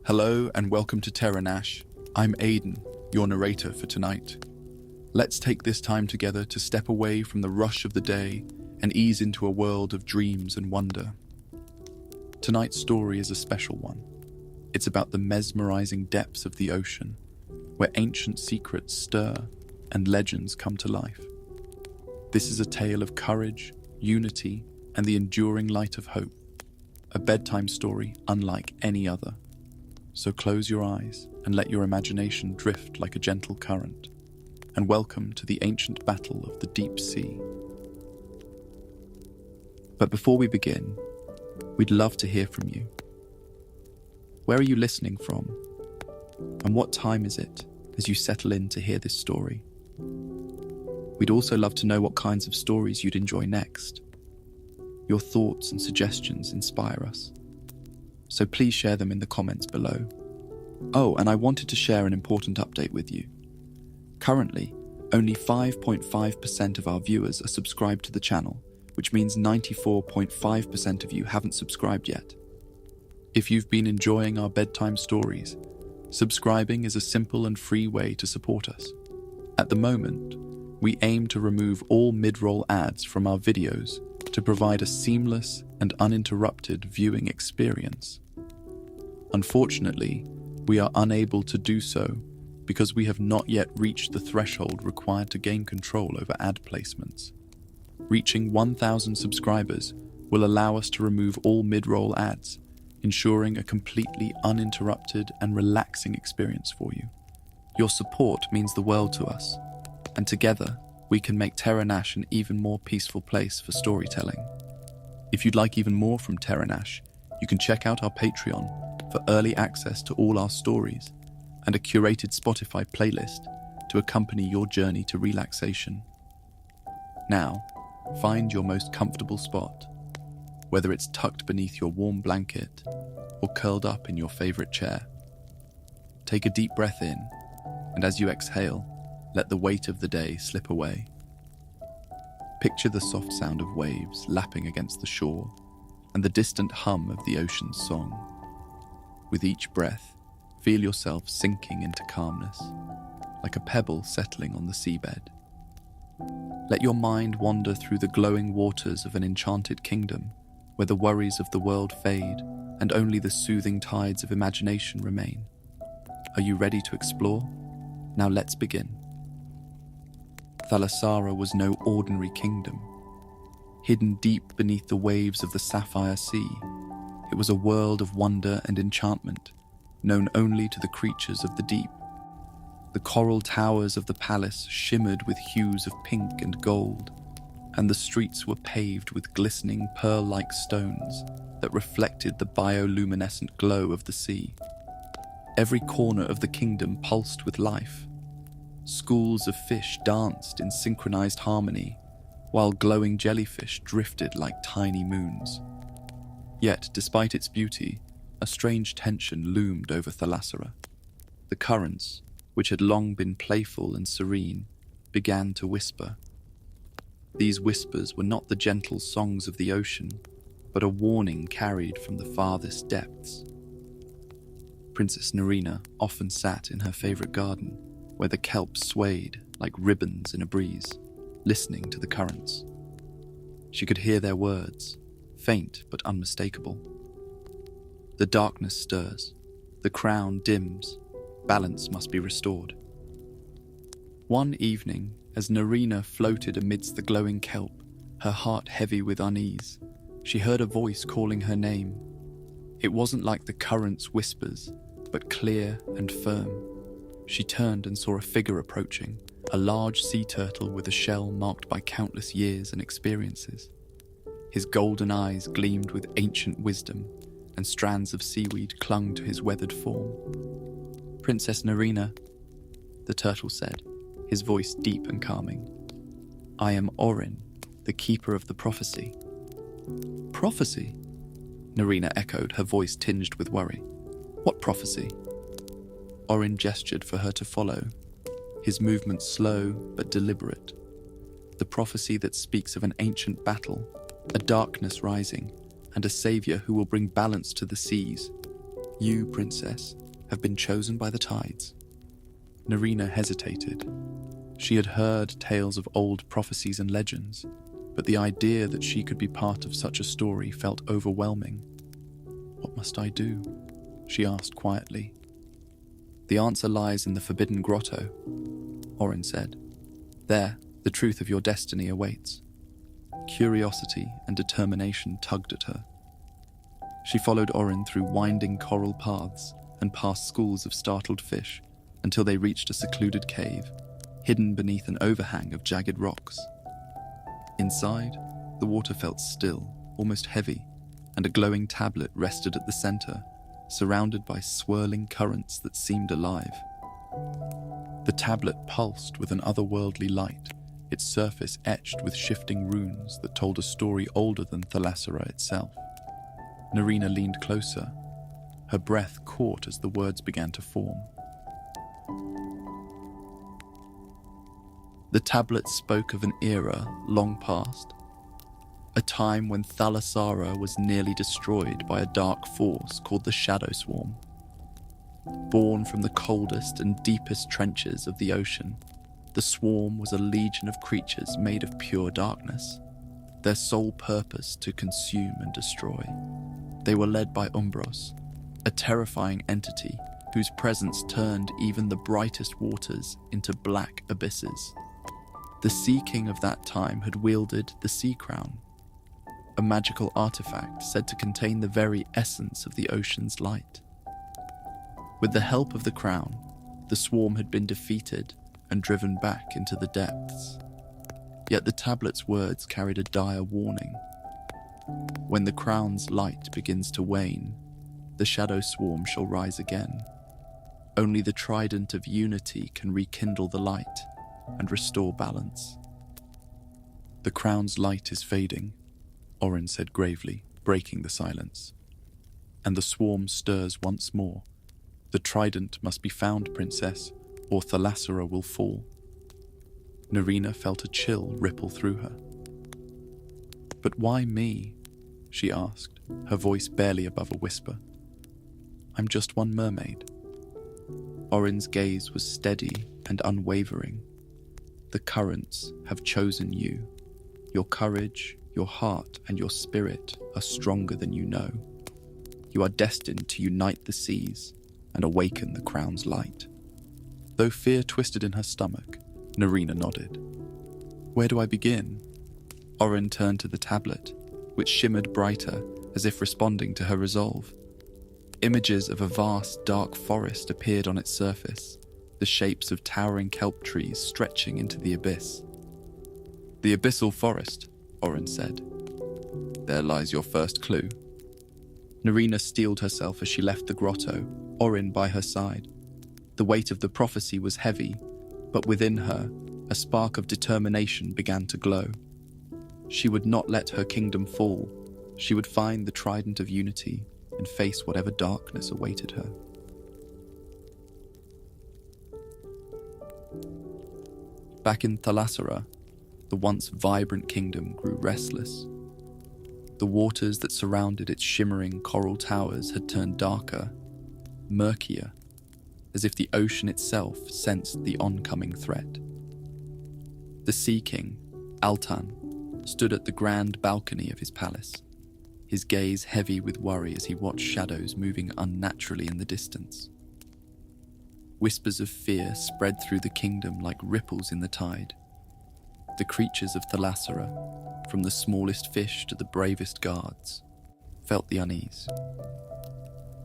Hello and welcome to TerraNash. I'm Aiden, your narrator for tonight. Let's take this time together to step away from the rush of the day and ease into a world of dreams and wonder. Tonight's story is a special one. It's about the mesmerizing depths of the ocean, where ancient secrets stir and legends come to life. This is a tale of courage, unity, and the enduring light of hope. A bedtime story unlike any other. So close your eyes and let your imagination drift like a gentle current. And welcome to the ancient battle of the deep sea. But before we begin, we'd love to hear from you. Where are you listening from? And what time is it as you settle in to hear this story? We'd also love to know what kinds of stories you'd enjoy next. Your thoughts and suggestions inspire us. So please share them in the comments below. Oh, and I wanted to share an important update with you. Currently, only 5.5% of our viewers are subscribed to the channel, which means 94.5% of you haven't subscribed yet. If you've been enjoying our bedtime stories, subscribing is a simple and free way to support us. At the moment, we aim to remove all mid-roll ads from our videos to provide a seamless and uninterrupted viewing experience. Unfortunately, we are unable to do so because we have not yet reached the threshold required to gain control over ad placements. Reaching 1,000 subscribers will allow us to remove all mid-roll ads, ensuring a completely uninterrupted and relaxing experience for you. Your support means the world to us, and together, we can make TerraNash an even more peaceful place for storytelling. If you'd like even more from TerraNash, you can check out our Patreon for early access to all our stories and a curated Spotify playlist to accompany your journey to relaxation. Now, find your most comfortable spot, whether it's tucked beneath your warm blanket or curled up in your favorite chair. Take a deep breath in, and as you exhale, let the weight of the day slip away. Picture the soft sound of waves lapping against the shore and the distant hum of the ocean's song. With each breath, feel yourself sinking into calmness, like a pebble settling on the seabed. Let your mind wander through the glowing waters of an enchanted kingdom where the worries of the world fade and only the soothing tides of imagination remain. Are you ready to explore? Now let's begin. Thalassara was no ordinary kingdom. Hidden deep beneath the waves of the sapphire sea, it was a world of wonder and enchantment, known only to the creatures of the deep. The coral towers of the palace shimmered with hues of pink and gold, and the streets were paved with glistening pearl-like stones that reflected the bioluminescent glow of the sea. Every corner of the kingdom pulsed with life. Schools of fish danced in synchronized harmony, while glowing jellyfish drifted like tiny moons. Yet, despite its beauty, a strange tension loomed over Thalassara. The currents, which had long been playful and serene, began to whisper. These whispers were not the gentle songs of the ocean, but a warning carried from the farthest depths. Princess Nerina often sat in her favorite garden, where the kelp swayed like ribbons in a breeze, listening to the currents. She could hear their words, faint but unmistakable. The darkness stirs, the crown dims, balance must be restored. One evening, as Nerina floated amidst the glowing kelp, her heart heavy with unease, she heard a voice calling her name. It wasn't like the current's whispers, but clear and firm. She turned and saw a figure approaching, a large sea turtle with a shell marked by countless years and experiences. His golden eyes gleamed with ancient wisdom, and strands of seaweed clung to his weathered form. "Princess Nerina," the turtle said, his voice deep and calming. "I am Orin, the keeper of the prophecy." "Prophecy?" Nerina echoed, her voice tinged with worry. "What prophecy?" Orin gestured for her to follow, his movements slow but deliberate. The prophecy that speaks of an ancient battle, a darkness rising, and a savior who will bring balance to the seas. You, princess, have been chosen by the tides. Nerina hesitated. She had heard tales of old prophecies and legends, but the idea that she could be part of such a story felt overwhelming. What must I do? She asked quietly. The answer lies in the forbidden grotto, Orin said. There, the truth of your destiny awaits. Curiosity and determination tugged at her. She followed Orin through winding coral paths and past schools of startled fish until they reached a secluded cave, hidden beneath an overhang of jagged rocks. Inside, the water felt still, almost heavy, and a glowing tablet rested at the center, surrounded by swirling currents that seemed alive. The tablet pulsed with an otherworldly light, its surface etched with shifting runes that told a story older than Thalassara itself. Nerina leaned closer, her breath caught as the words began to form. The tablet spoke of an era long past, a time when Thalassara was nearly destroyed by a dark force called the Shadow Swarm. Born from the coldest and deepest trenches of the ocean, the swarm was a legion of creatures made of pure darkness, their sole purpose to consume and destroy. They were led by Umbros, a terrifying entity whose presence turned even the brightest waters into black abysses. The Sea King of that time had wielded the Sea Crown, a magical artifact said to contain the very essence of the ocean's light. With the help of the crown, the swarm had been defeated and driven back into the depths. Yet the tablet's words carried a dire warning. When the crown's light begins to wane, the shadow swarm shall rise again. Only the Trident of unity can rekindle the light and restore balance. The crown's light is fading, Orin said gravely, breaking the silence. And the swarm stirs once more. The Trident must be found, princess, or Thalassara will fall. Nerina felt a chill ripple through her. But why me? She asked, her voice barely above a whisper. I'm just one mermaid. Orin's gaze was steady and unwavering. The currents have chosen you. Your courage, your heart, and your spirit are stronger than you know. You are destined to unite the seas and awaken the crown's light. Though fear twisted in her stomach, Nerina nodded. Where do I begin? Orin turned to the tablet, which shimmered brighter as if responding to her resolve. Images of a vast, dark forest appeared on its surface, the shapes of towering kelp trees stretching into the abyss. The abyssal forest, Orin said. There lies your first clue. Nerina steeled herself as she left the grotto, Orin by her side. The weight of the prophecy was heavy, but within her, a spark of determination began to glow. She would not let her kingdom fall. She would find the Trident of unity and face whatever darkness awaited her. Back in Thalassara, the once vibrant kingdom grew restless. The waters that surrounded its shimmering coral towers had turned darker, murkier, as if the ocean itself sensed the oncoming threat. The Sea King, Altan, stood at the grand balcony of his palace, his gaze heavy with worry as he watched shadows moving unnaturally in the distance. Whispers of fear spread through the kingdom like ripples in the tide. The creatures of Thalassara, from the smallest fish to the bravest guards, felt the unease.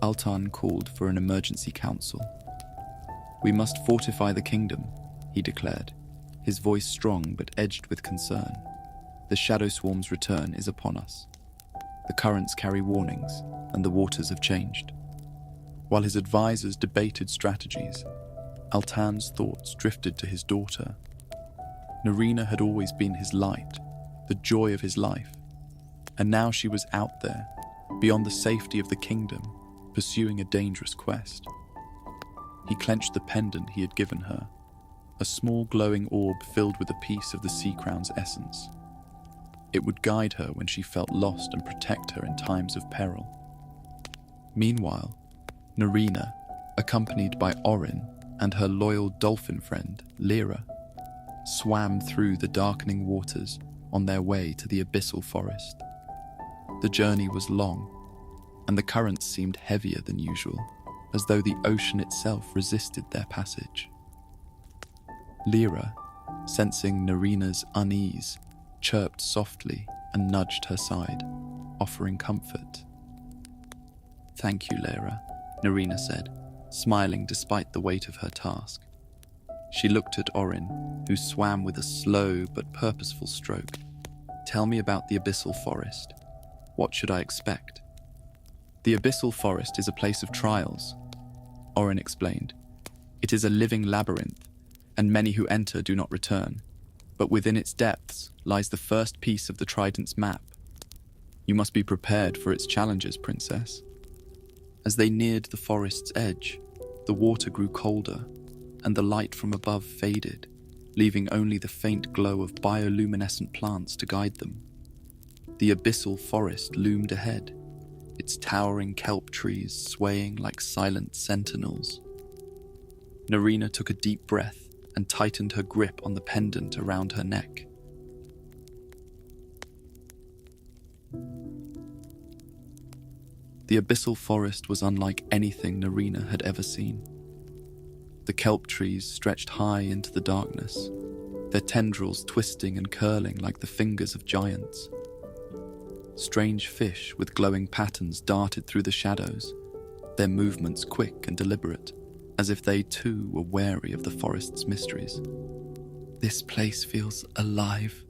Altan called for an emergency council. We must fortify the kingdom, he declared, his voice strong but edged with concern. The Shadow Swarm's return is upon us. The currents carry warnings, and the waters have changed. While his advisors debated strategies, Altan's thoughts drifted to his daughter. Nerina had always been his light, the joy of his life, and now she was out there, beyond the safety of the kingdom, pursuing a dangerous quest. He clenched the pendant he had given her, a small glowing orb filled with a piece of the Sea Crown's essence. It would guide her when she felt lost and protect her in times of peril. Meanwhile, Nerina, accompanied by Orin and her loyal dolphin friend, Lyra, swam through the darkening waters on their way to the abyssal forest. The journey was long, and the currents seemed heavier than usual, as though the ocean itself resisted their passage. Lyra, sensing Nerina's unease, chirped softly and nudged her side, offering comfort. "Thank you, Lyra," Nerina said, smiling despite the weight of her task. She looked at Orin, who swam with a slow but purposeful stroke. "Tell me about the abyssal forest. What should I expect?" "The abyssal forest is a place of trials," Orin explained. "It is a living labyrinth, and many who enter do not return. But within its depths lies the first piece of the Trident's map. You must be prepared for its challenges, Princess." As they neared the forest's edge, the water grew colder, and the light from above faded, leaving only the faint glow of bioluminescent plants to guide them. The abyssal forest loomed ahead, its towering kelp trees swaying like silent sentinels. Nerina took a deep breath and tightened her grip on the pendant around her neck. The abyssal forest was unlike anything Nerina had ever seen. The kelp trees stretched high into the darkness, their tendrils twisting and curling like the fingers of giants. Strange fish with glowing patterns darted through the shadows, their movements quick and deliberate, as if they too were wary of the forest's mysteries. "This place feels alive,"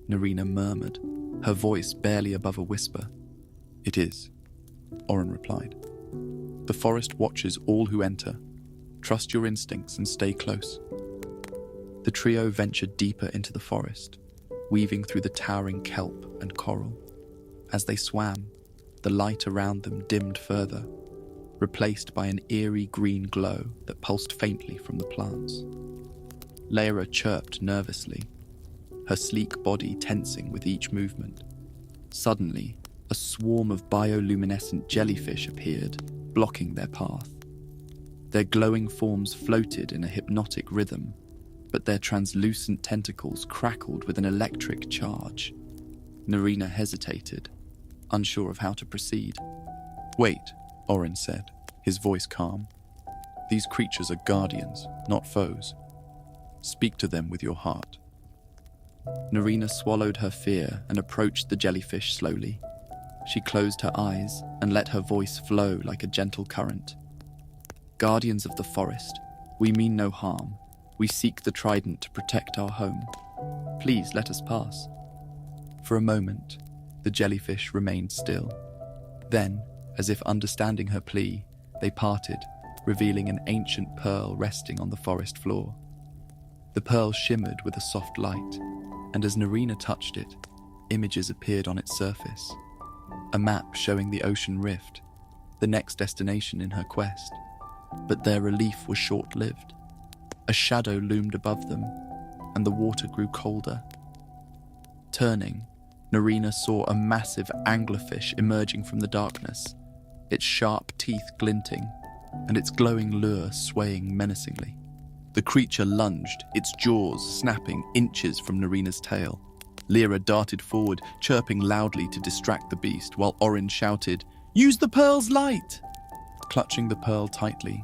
Nerina murmured, her voice barely above a whisper. "It is," Orin replied. "The forest watches all who enter. Trust your instincts and stay close." The trio ventured deeper into the forest, weaving through the towering kelp and coral. As they swam, the light around them dimmed further, replaced by an eerie green glow that pulsed faintly from the plants. Lyra chirped nervously, her sleek body tensing with each movement. Suddenly, a swarm of bioluminescent jellyfish appeared, blocking their path. Their glowing forms floated in a hypnotic rhythm, but their translucent tentacles crackled with an electric charge. Nerina hesitated, unsure of how to proceed. "Wait," Orin said, his voice calm. "These creatures are guardians, not foes. Speak to them with your heart." Nerina swallowed her fear and approached the jellyfish slowly. She closed her eyes and let her voice flow like a gentle current. "Guardians of the forest, we mean no harm. We seek the Trident to protect our home. Please let us pass." For a moment, the jellyfish remained still. Then, as if understanding her plea, they parted, revealing an ancient pearl resting on the forest floor. The pearl shimmered with a soft light, and as Nerina touched it, images appeared on its surface. A map showing the ocean rift, the next destination in her quest. But their relief was short-lived. A shadow loomed above them, and the water grew colder. Turning, Nerina saw a massive anglerfish emerging from the darkness, its sharp teeth glinting, and its glowing lure swaying menacingly. The creature lunged, its jaws snapping inches from Nerina's tail. Lyra darted forward, chirping loudly to distract the beast, while Orin shouted, "Use the pearl's light!" Clutching the pearl tightly,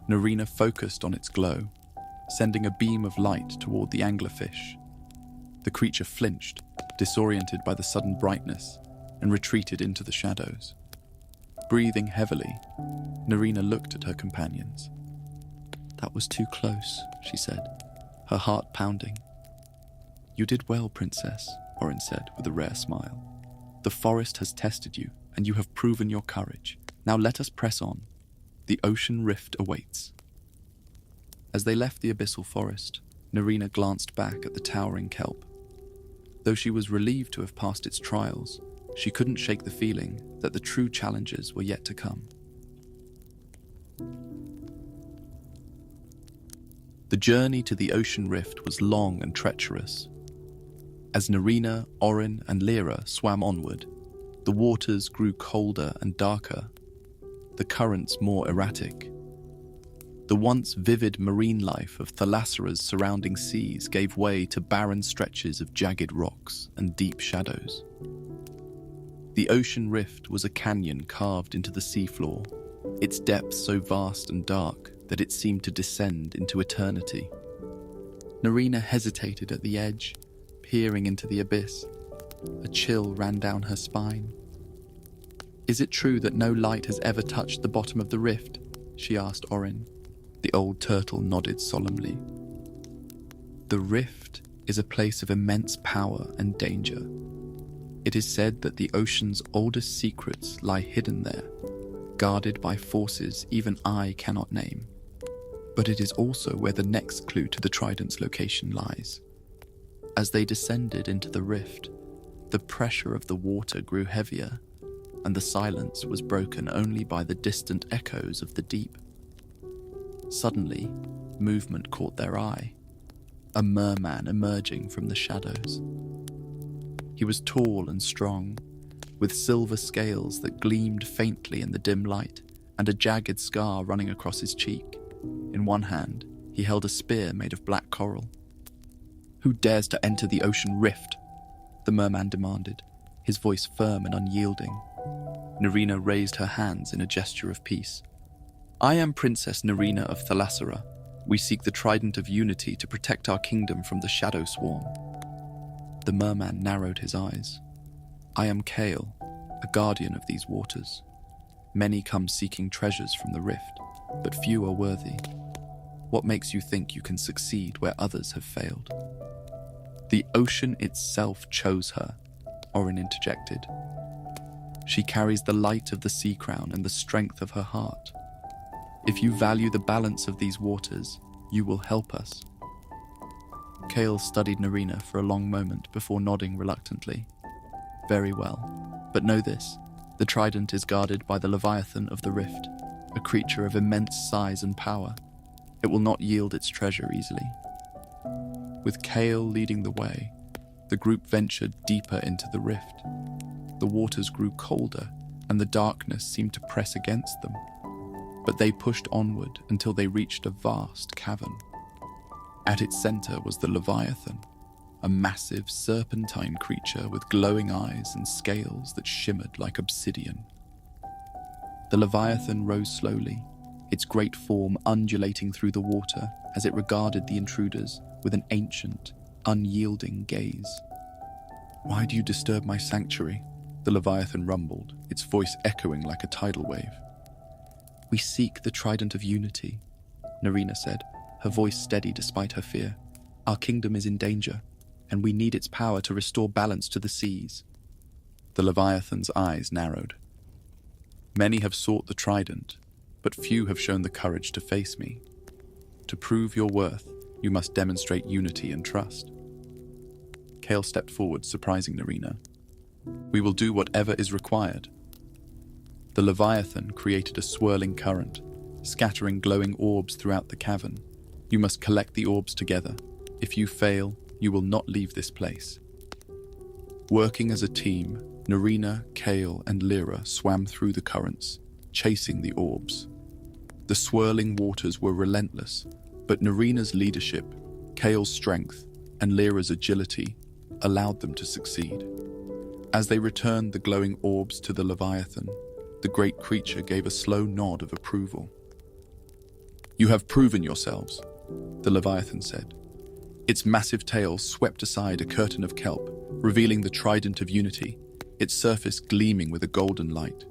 Nerina focused on its glow, sending a beam of light toward the anglerfish. The creature flinched, disoriented by the sudden brightness, and retreated into the shadows. Breathing heavily, Nerina looked at her companions. "That was too close," she said, her heart pounding. "You did well, Princess," Orin said with a rare smile. "The forest has tested you, and you have proven your courage. Now let us press on. The ocean rift awaits." As they left the abyssal forest, Nerina glanced back at the towering kelp. Though she was relieved to have passed its trials, she couldn't shake the feeling that the true challenges were yet to come. The journey to the ocean rift was long and treacherous. As Nerina, Orin, and Lyra swam onward, the waters grew colder and darker. the currents more erratic. The once vivid marine life of Thalassara's surrounding seas gave way to barren stretches of jagged rocks and deep shadows. The ocean rift was a canyon carved into the seafloor, its depth so vast and dark that it seemed to descend into eternity. Nerina hesitated at the edge, peering into the abyss. A chill ran down her spine. "Is it true that no light has ever touched the bottom of the rift?" she asked Orin. The old turtle nodded solemnly. "The rift is a place of immense power and danger. It is said that the ocean's oldest secrets lie hidden there, guarded by forces even I cannot name. But it is also where the next clue to the Trident's location lies." As they descended into the rift, the pressure of the water grew heavier, and the silence was broken only by the distant echoes of the deep. Suddenly, movement caught their eye. A merman emerging from the shadows. He was tall and strong, with silver scales that gleamed faintly in the dim light, and a jagged scar running across his cheek. In one hand, he held a spear made of black coral. "Who dares to enter the ocean rift?" the merman demanded, his voice firm and unyielding. Nerina raised her hands in a gesture of peace. "I am Princess Nerina of Thalassara. We seek the Trident of Unity to protect our kingdom from the Shadow Swarm." The merman narrowed his eyes. "I am Kale, a guardian of these waters. Many come seeking treasures from the rift, but few are worthy. What makes you think you can succeed where others have failed?" "The ocean itself chose her," Orin interjected. "She carries the light of the sea crown and the strength of her heart. If you value the balance of these waters, you will help us." Kale studied Nerina for a long moment before nodding reluctantly. "Very well, but know this, the Trident is guarded by the Leviathan of the Rift, a creature of immense size and power. It will not yield its treasure easily." With Kale leading the way, the group ventured deeper into the rift. The waters grew colder, and the darkness seemed to press against them. But they pushed onward until they reached a vast cavern. At its center was the Leviathan, a massive serpentine creature with glowing eyes and scales that shimmered like obsidian. The Leviathan rose slowly, its great form undulating through the water as it regarded the intruders with an ancient, unyielding gaze. "Why do you disturb my sanctuary?" the Leviathan rumbled, its voice echoing like a tidal wave. "We seek the Trident of Unity," Nerina said, her voice steady despite her fear. "Our kingdom is in danger, and we need its power to restore balance to the seas." The Leviathan's eyes narrowed. "Many have sought the Trident, but few have shown the courage to face me. To prove your worth, you must demonstrate unity and trust." Kale stepped forward, surprising Nerina. "We will do whatever is required." The Leviathan created a swirling current, scattering glowing orbs throughout the cavern. "You must collect the orbs together. If you fail, you will not leave this place." Working as a team, Nerina, Kale, and Lyra swam through the currents, chasing the orbs. The swirling waters were relentless, but Nerina's leadership, Kale's strength, and Lyra's agility allowed them to succeed. As they returned the glowing orbs to the Leviathan, the great creature gave a slow nod of approval. "You have proven yourselves," the Leviathan said. Its massive tail swept aside a curtain of kelp, revealing the Trident of Unity, its surface gleaming with a golden light.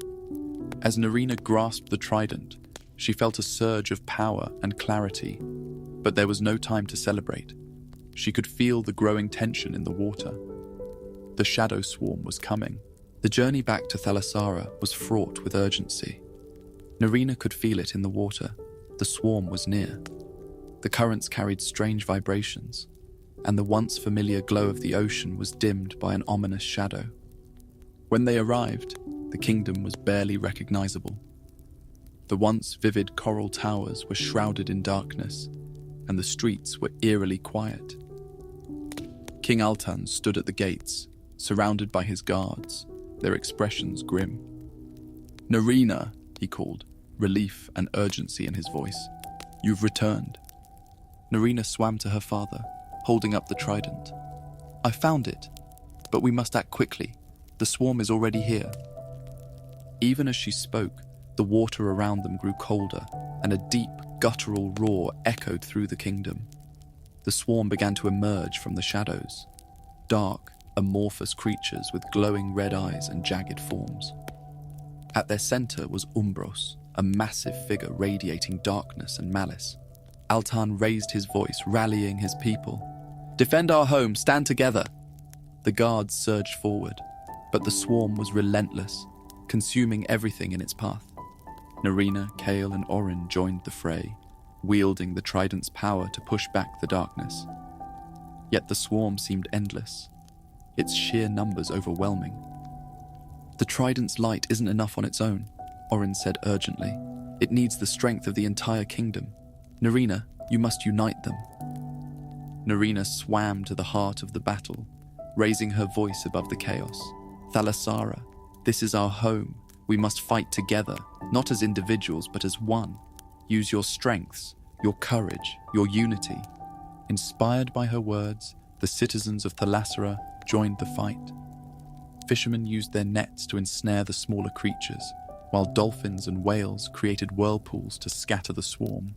As Nerina grasped the trident, she felt a surge of power and clarity, but there was no time to celebrate. She could feel the growing tension in the water. The shadow swarm was coming. The journey back to Thalassara was fraught with urgency. Nerina could feel it in the water. The swarm was near. The currents carried strange vibrations, and the once familiar glow of the ocean was dimmed by an ominous shadow. When they arrived, the kingdom was barely recognizable. The once vivid coral towers were shrouded in darkness, and the streets were eerily quiet. King Altan stood at the gates, surrounded by his guards, their expressions grim. "Nerina," he called, relief and urgency in his voice. "You've returned." Nerina swam to her father, holding up the trident. "I found it, but we must act quickly. The swarm is already here." Even as she spoke, the water around them grew colder, and a deep, guttural roar echoed through the kingdom. The swarm began to emerge from the shadows, dark, amorphous creatures with glowing red eyes and jagged forms. At their center was Umbros, a massive figure radiating darkness and malice. Altan raised his voice, rallying his people. "Defend our home, stand together!" The guards surged forward, but the swarm was relentless, consuming everything in its path. Nerina, Kale, and Orin joined the fray, wielding the trident's power to push back the darkness. Yet the swarm seemed endless, its sheer numbers overwhelming. "The trident's light isn't enough on its own," Orin said urgently. "It needs the strength of the entire kingdom. Nerina, you must unite them." Nerina swam to the heart of the battle, raising her voice above the chaos. "Thalassara, this is our home. We must fight together, not as individuals, but as one. Use your strengths, your courage, your unity." Inspired by her words, the citizens of Thalassara joined the fight. Fishermen used their nets to ensnare the smaller creatures, while dolphins and whales created whirlpools to scatter the swarm.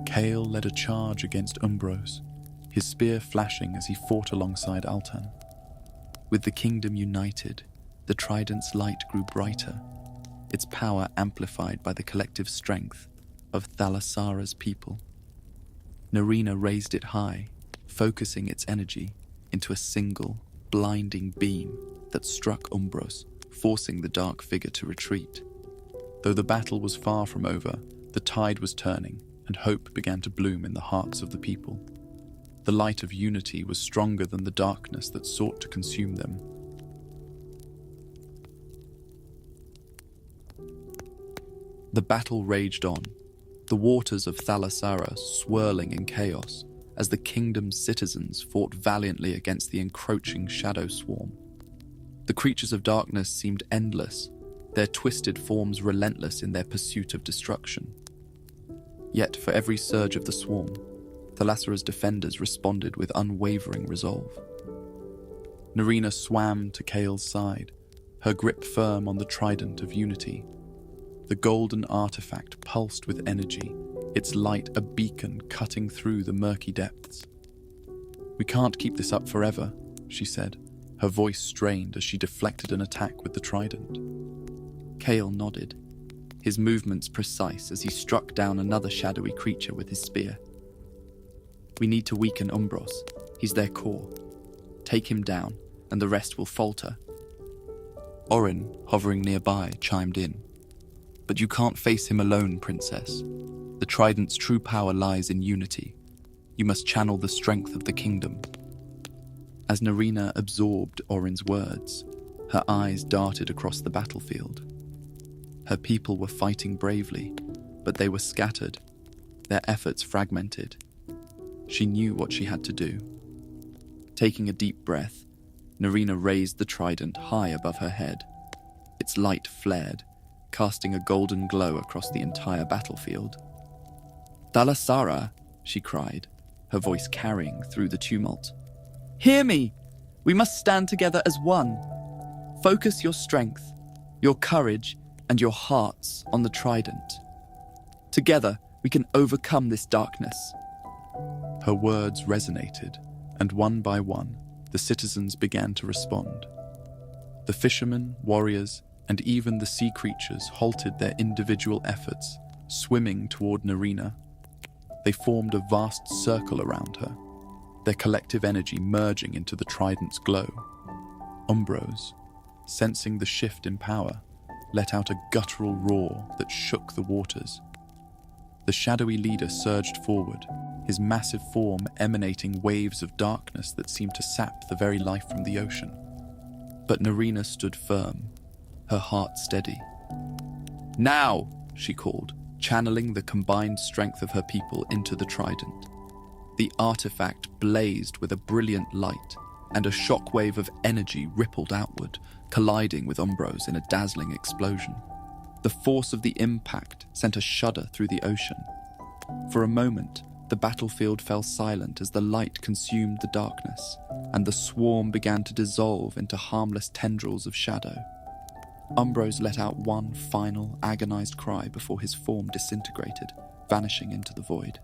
Kale led a charge against Umbros, his spear flashing as he fought alongside Altan. With the kingdom united, the trident's light grew brighter, its power amplified by the collective strength of Thalassara's people. Nerina raised it high, focusing its energy into a single, blinding beam that struck Umbros, forcing the dark figure to retreat. Though the battle was far from over, the tide was turning, and hope began to bloom in the hearts of the people. The light of unity was stronger than the darkness that sought to consume them. The battle raged on, the waters of Thalassara swirling in chaos as the kingdom's citizens fought valiantly against the encroaching shadow swarm. The creatures of darkness seemed endless, their twisted forms relentless in their pursuit of destruction. Yet for every surge of the swarm, Thalassara's defenders responded with unwavering resolve. Nerina swam to Kale's side, her grip firm on the trident of unity. The golden artifact pulsed with energy, its light a beacon cutting through the murky depths. "We can't keep this up forever," she said, her voice strained as she deflected an attack with the trident. Kale nodded, his movements precise as he struck down another shadowy creature with his spear. "We need to weaken Umbros. He's their core. Take him down, and the rest will falter." Orin, hovering nearby, chimed in. "But you can't face him alone, Princess. The Trident's true power lies in unity. You must channel the strength of the kingdom." As Nerina absorbed Orin's words, her eyes darted across the battlefield. Her people were fighting bravely, but they were scattered, their efforts fragmented. She knew what she had to do. Taking a deep breath, Nerina raised the trident high above her head. Its light flared, casting a golden glow across the entire battlefield. "Thalassara!" she cried, her voice carrying through the tumult. "Hear me! We must stand together as one. Focus your strength, your courage, and your hearts on the trident. Together, we can overcome this darkness." Her words resonated, and one by one, the citizens began to respond. The fishermen, warriors, and even the sea creatures halted their individual efforts, swimming toward Nerina. They formed a vast circle around her, their collective energy merging into the trident's glow. Umbros, sensing the shift in power, let out a guttural roar that shook the waters. The shadowy leader surged forward, his massive form emanating waves of darkness that seemed to sap the very life from the ocean. But Nerina stood firm, her heart steady. "Now!" she called, channeling the combined strength of her people into the trident. The artifact blazed with a brilliant light, and a shockwave of energy rippled outward, colliding with Umbros in a dazzling explosion. The force of the impact sent a shudder through the ocean. For a moment, the battlefield fell silent as the light consumed the darkness, and the swarm began to dissolve into harmless tendrils of shadow. Umbros let out one final, agonized cry before his form disintegrated, vanishing into the void.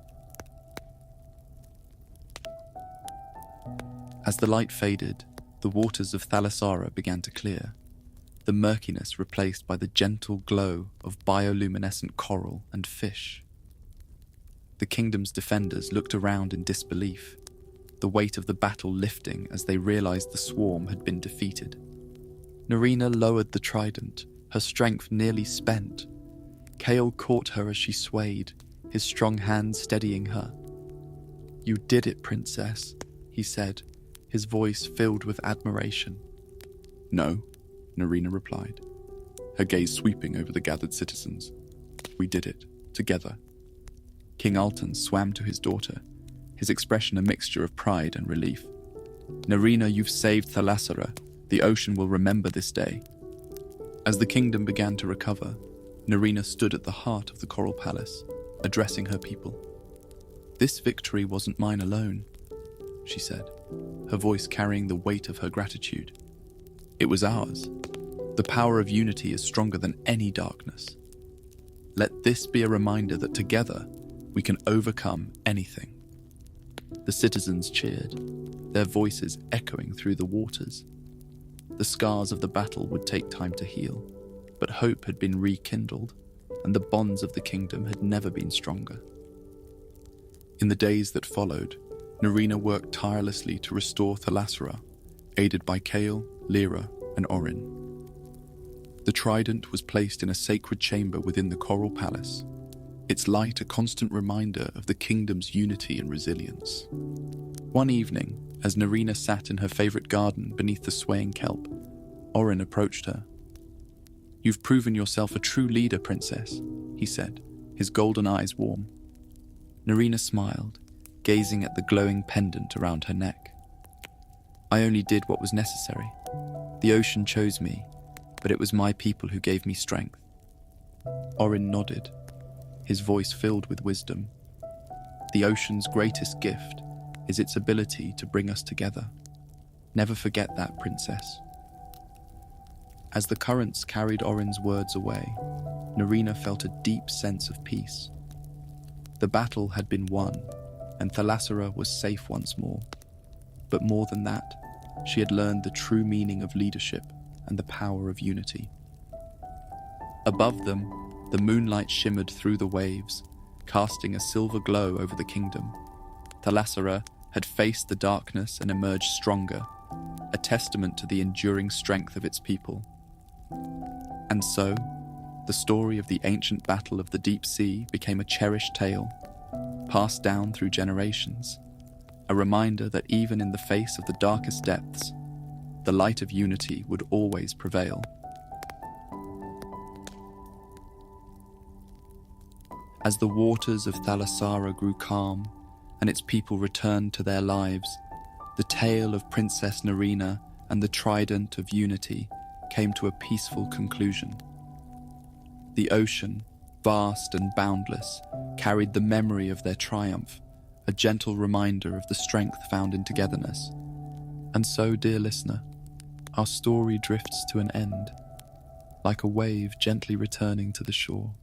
As the light faded, the waters of Thalassara began to clear, the murkiness replaced by the gentle glow of bioluminescent coral and fish. The kingdom's defenders looked around in disbelief, the weight of the battle lifting as they realized the swarm had been defeated. Nerina lowered the trident, her strength nearly spent. Kale caught her as she swayed, his strong hand steadying her. "You did it, princess," he said, his voice filled with admiration. "No," Nerina replied, her gaze sweeping over the gathered citizens. "We did it, together." King Alton swam to his daughter, his expression a mixture of pride and relief. "Nerina, you've saved Thalassara. The ocean will remember this day." As the kingdom began to recover, Nerina stood at the heart of the Coral Palace, addressing her people. "This victory wasn't mine alone," she said, her voice carrying the weight of her gratitude. "It was ours. The power of unity is stronger than any darkness. Let this be a reminder that together we can overcome anything." The citizens cheered, their voices echoing through the waters. The scars of the battle would take time to heal, but hope had been rekindled, and the bonds of the kingdom had never been stronger. In the days that followed, Nerina worked tirelessly to restore Thalassara, aided by Kale, Lyra, and Orin. The trident was placed in a sacred chamber within the Coral Palace, its light a constant reminder of the kingdom's unity and resilience. One evening, as Nerina sat in her favorite garden beneath the swaying kelp, Orin approached her. "You've proven yourself a true leader, princess," he said, his golden eyes warm. Nerina smiled, gazing at the glowing pendant around her neck. "I only did what was necessary. The ocean chose me, but it was my people who gave me strength." Orin nodded, his voice filled with wisdom. "The ocean's greatest gift is its ability to bring us together. Never forget that, princess." As the currents carried Orin's words away, Nerina felt a deep sense of peace. The battle had been won, and Thalassara was safe once more. But more than that, she had learned the true meaning of leadership and the power of unity. Above them, the moonlight shimmered through the waves, casting a silver glow over the kingdom. Thalassara had faced the darkness and emerged stronger, a testament to the enduring strength of its people. And so, the story of the ancient battle of the deep sea became a cherished tale, passed down through generations, a reminder that even in the face of the darkest depths, the light of unity would always prevail. As the waters of Thalassara grew calm and its people returned to their lives, the tale of Princess Nerina and the Trident of Unity came to a peaceful conclusion. The ocean, vast and boundless, carried the memory of their triumph, a gentle reminder of the strength found in togetherness. And so, dear listener, our story drifts to an end, like a wave gently returning to the shore.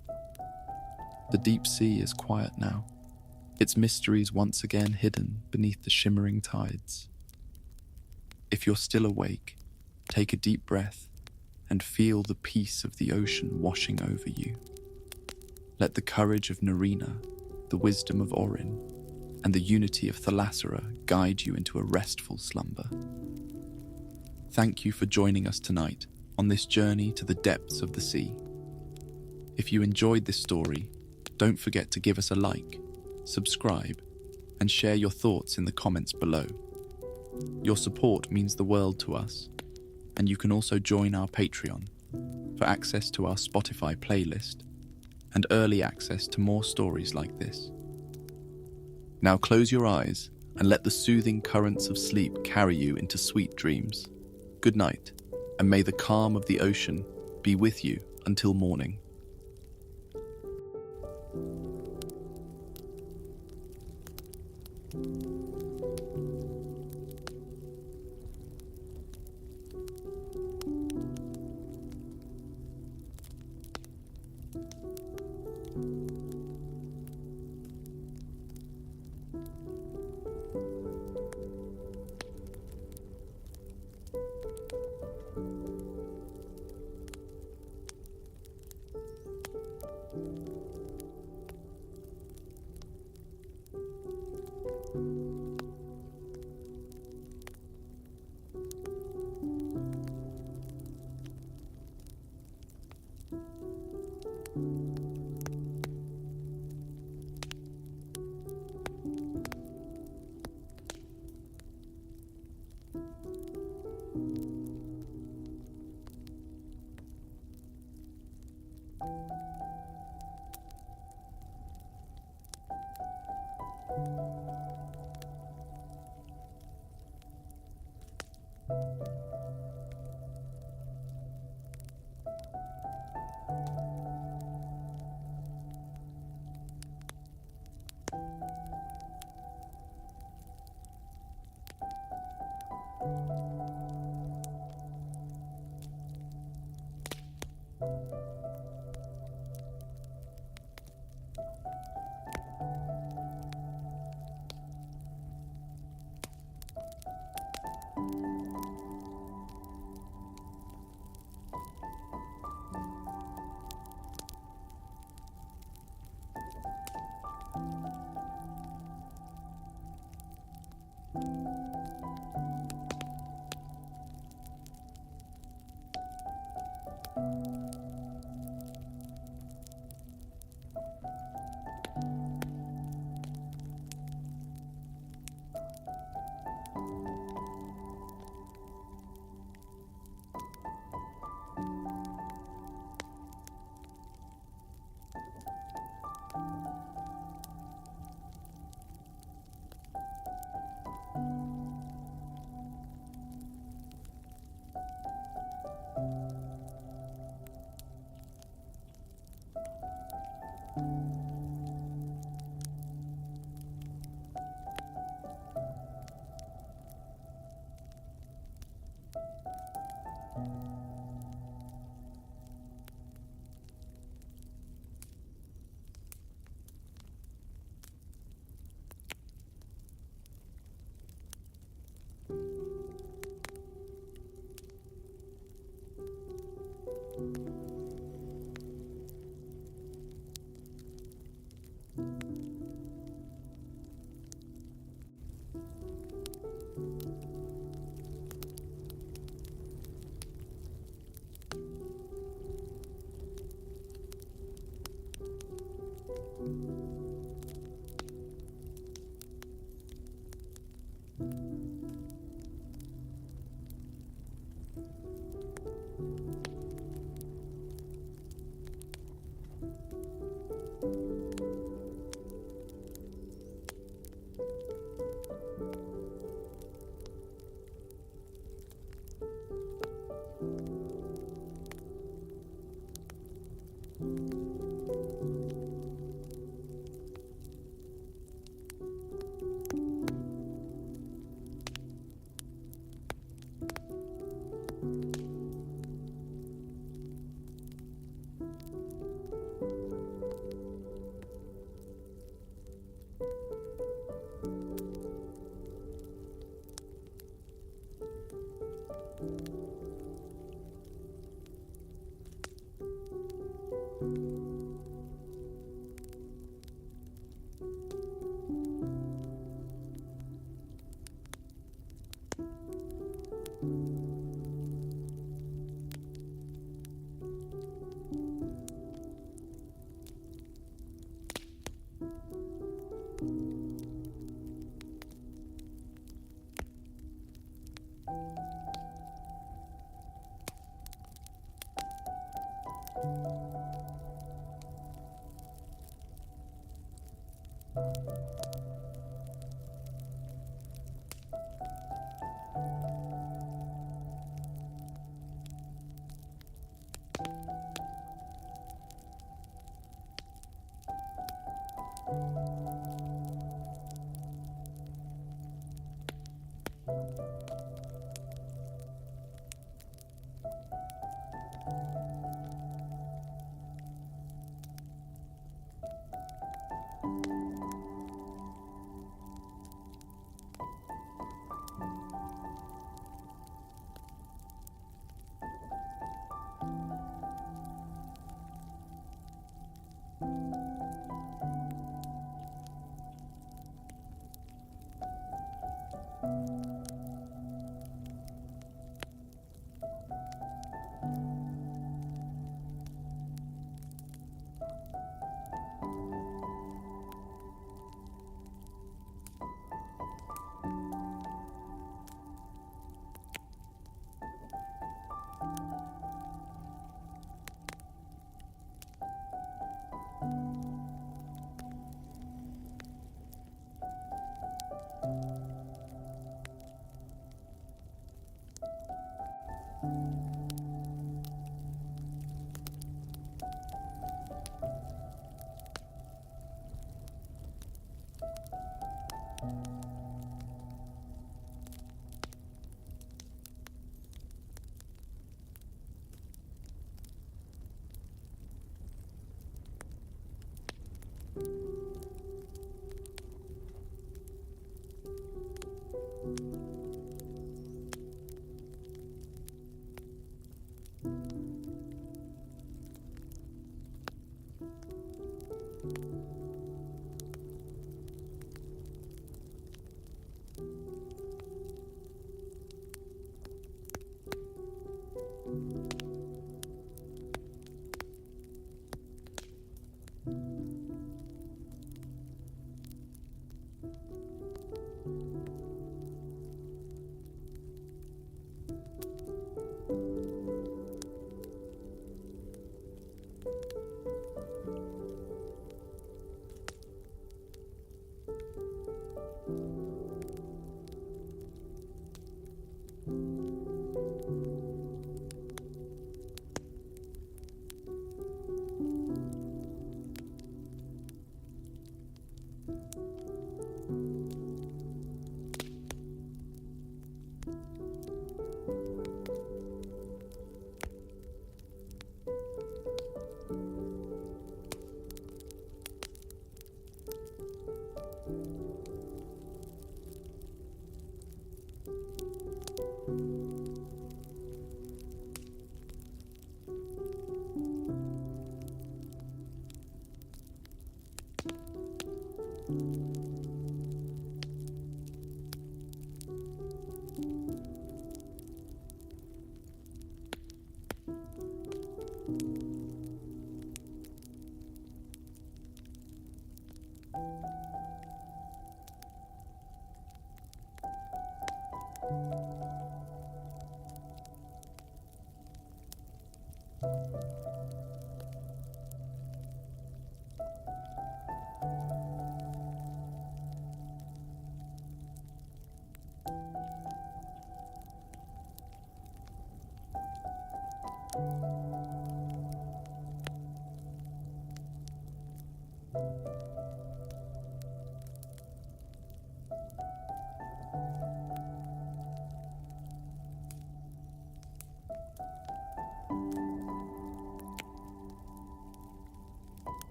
The deep sea is quiet now, its mysteries once again hidden beneath the shimmering tides. If you're still awake, take a deep breath and feel the peace of the ocean washing over you. Let the courage of Nerina, the wisdom of Orin, and the unity of Thalassara guide you into a restful slumber. Thank you for joining us tonight on this journey to the depths of the sea. If you enjoyed this story, don't forget to give us a like, subscribe, and share your thoughts in the comments below. Your support means the world to us, and you can also join our Patreon for access to our Spotify playlist and early access to more stories like this. Now close your eyes and let the soothing currents of sleep carry you into sweet dreams. Good night, and may the calm of the ocean be with you until morning.